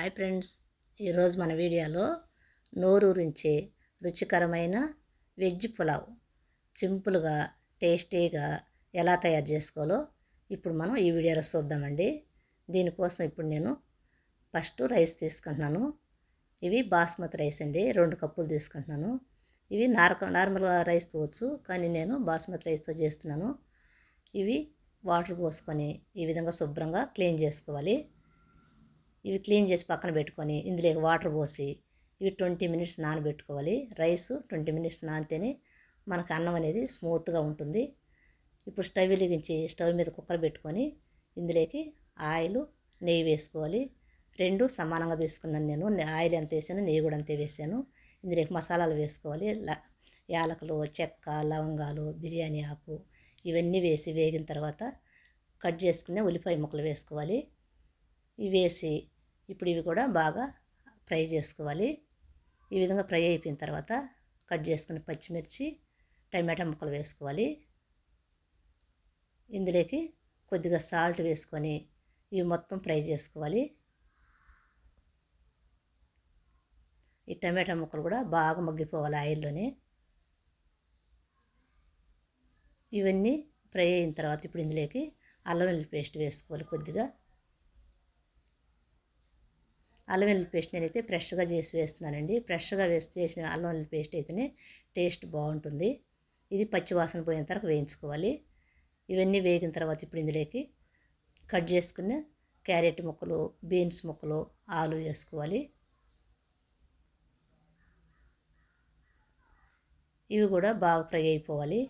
Hi friends, ఈరోజు మన వీడియోలో నోరూరించే రుచికరమైన వెజ్ పులావ్ సింపుల్గా టేస్టీగా ఎలా తయారు చేసుకోవాలో ఇప్పుడు మనం ఈ వీడియోలో చూద్దామండి. దీనికోసం ఇప్పుడు నేను ఫస్ట్ రైస్ తీసుకుంటున్నాను. ఇవి బాస్మతి రైస్ అండి, 2 కప్పులు తీసుకుంటున్నాను. ఇవి నార్మల్గా రైస్ తోవచ్చు, కానీ నేను బాస్మతి రైస్తో చేస్తున్నాను. ఇవి వాటర్ పోసుకొని ఈ విధంగా శుభ్రంగా క్లీన్ చేసుకోవాలి. ఇవి క్లీన్ చేసి పక్కన పెట్టుకొని ఇందులోకి వాటర్ పోసి ఇవి 20 మినిట్స్ నానబెట్టుకోవాలి. రైస్ 20 మినిట్స్ నానితేనే మనకు అన్నం అనేది స్మూత్గా ఉంటుంది. ఇప్పుడు స్టవ్ వెలిగించి స్టవ్ మీద కుక్కర్ పెట్టుకొని ఇందులోకి ఆయిల్, నెయ్యి వేసుకోవాలి. 2 సమానంగా తీసుకున్నాను నేను. ఆయిల్ ఎంత వేసాను, నెయ్యి కూడా అంతే వేసాను. ఇందులోకి మసాలాలు వేసుకోవాలి. యాలకులు, చెక్క, లవంగాలు, బిర్యానీ ఆకు ఇవన్నీ వేసి వేగిన తర్వాత కట్ చేసుకునే ఉల్లిపాయ ముక్కలు వేసుకోవాలి. ఇవి వేసి ఇప్పుడు ఇవి కూడా బాగా ఫ్రై చేసుకోవాలి. ఈ విధంగా ఫ్రై అయిపోయిన తర్వాత కట్ చేసుకుని పచ్చిమిర్చి, టమాటా ముక్కలు వేసుకోవాలి. ఇందులోకి కొద్దిగా సాల్ట్ వేసుకొని ఇవి మొత్తం ఫ్రై చేసుకోవాలి. ఈ టమాటా ముక్కలు కూడా బాగా మగ్గిపోవాలి ఆయిల్లోనే. ఇవన్నీ ఫ్రై అయిన తర్వాత ఇప్పుడు ఇందులోకి అల్లం వెల్లుల్లి పేస్ట్ వేసుకోవాలి. కొద్దిగా అల్లం వెల్లుల్లి పేస్ట్ నేనైతే ఫ్రెష్గా చేసి వేస్తున్నానండి. ఫ్రెష్గా చేసిన అల్లం వెల్లుల్లి పేస్ట్ అయితేనే టేస్ట్ బాగుంటుంది. ఇది పచ్చివాసన పోయిన తర్వాత వేయించుకోవాలి. ఇవన్నీ వేగిన తర్వాత ఇప్పుడు ఇందులోకి కట్ చేసుకున్న క్యారెట్ ముక్కలు, బీన్స్ ముక్కలు, ఆలు వేసుకోవాలి. ఇవి కూడా బాగా ఫ్రై అయిపోవాలి.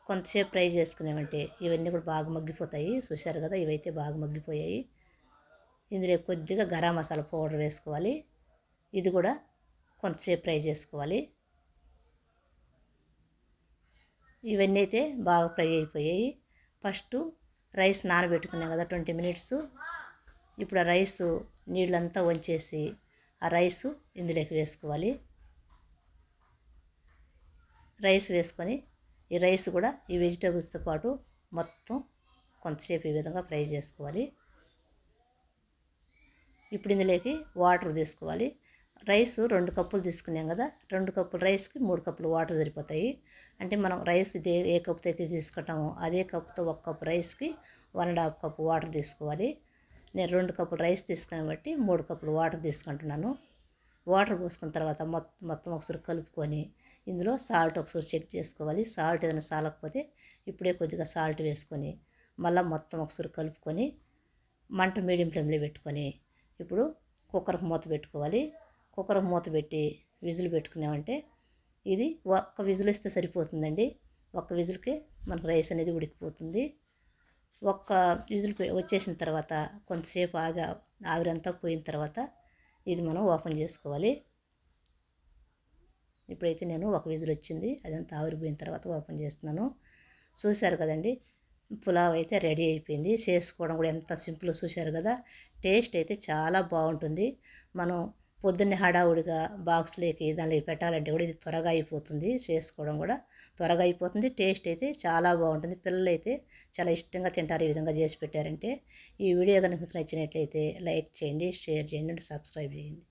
కొంతసేపు ఫ్రై చేసుకున్నామంటే ఇవన్నీ కూడా బాగా మగ్గిపోతాయి. చూశారు కదా, ఇవైతే బాగా మగ్గిపోయాయి. ఇందులో కొద్దిగా గరం మసాలా పౌడర్ వేసుకోవాలి. ఇది కూడా కొంతసేపు ఫ్రై చేసుకోవాలి. ఇవన్నీ అయితే బాగా ఫ్రై అయిపోయాయి. ఫస్ట్ రైస్ నానబెట్టుకున్నాం కదా 20 మినిట్స్. ఇప్పుడు ఆ రైసు నీళ్ళంతా వంచేసి ఆ రైసు ఇందులోకి వేసుకోవాలి. రైస్ వేసుకొని ఈ రైస్ కూడా ఈ వెజిటేబుల్స్తో పాటు మొత్తం కొంతసేపు ఈ విధంగా ఫ్రై చేసుకోవాలి. ఇప్పుడు ఇందులోకి వాటర్ తీసుకోవాలి. రైస్ 2 కప్పులు తీసుకున్నాం కదా, 2 కప్పుల రైస్కి 3 కప్పులు వాటర్ సరిపోతాయి. అంటే మనం రైస్ ఏ కప్పుతో అయితే తీసుకుంటామో అదే కప్పుతో 1 కప్పు రైస్కి 1.5 కప్పు వాటర్ తీసుకోవాలి. నేను 2 కప్పులు రైస్ తీసుకుని బట్టి 3 కప్పులు వాటర్ తీసుకుంటున్నాను. వాటర్ పోసుకున్న తర్వాత మొత్తం ఒకసారి కలుపుకొని ఇందులో సాల్ట్ ఒకసారి చెక్ చేసుకోవాలి. సాల్ట్ ఏదైనా సాలకపోతే ఇప్పుడే కొద్దిగా సాల్ట్ వేసుకొని మళ్ళీ మొత్తం ఒకసారి కలుపుకొని మంట మీడియం ఫ్లేమ్లో పెట్టుకొని ఇప్పుడు కుక్కర్కి మూత పెట్టుకోవాలి. కుక్కర్కి మూత పెట్టి విజిల్ పెట్టుకున్నామంటే ఇది 1 విజిల్ ఇస్తే సరిపోతుందండి. 1 విజిల్కి మనకు రైస్ అనేది ఉడికిపోతుంది. 1 విజిల్ వచ్చేసిన తర్వాత కొంతసేపు ఆవిరంతా పోయిన తర్వాత ఇది మనం ఓపెన్ చేసుకోవాలి. ఇప్పుడైతే నేను 1 విజిల్ వచ్చింది, అదంతా ఆవిరిపోయిన తర్వాత ఓపెన్ చేస్తున్నాను. చూశారు కదండి, పులావ్ అయితే రెడీ అయిపోయింది. చేసుకోవడం కూడా ఎంత సింపుల్ చూశారు కదా. టేస్ట్ అయితే చాలా బాగుంటుంది. మనం పొద్దున్నే హడావుడిగా బాక్స్లోకి దానిలో పెట్టాలంటే కూడా ఇది త్వరగా అయిపోతుంది. చేసుకోవడం కూడా త్వరగా అయిపోతుంది. టేస్ట్ అయితే చాలా బాగుంటుంది. పిల్లలు అయితే చాలా ఇష్టంగా తింటారు ఈ విధంగా చేసి పెట్టారంటే. ఈ వీడియో కనుక మీకు నచ్చినట్లయితే లైక్ చేయండి, షేర్ చేయండి, సబ్స్క్రైబ్ చేయండి.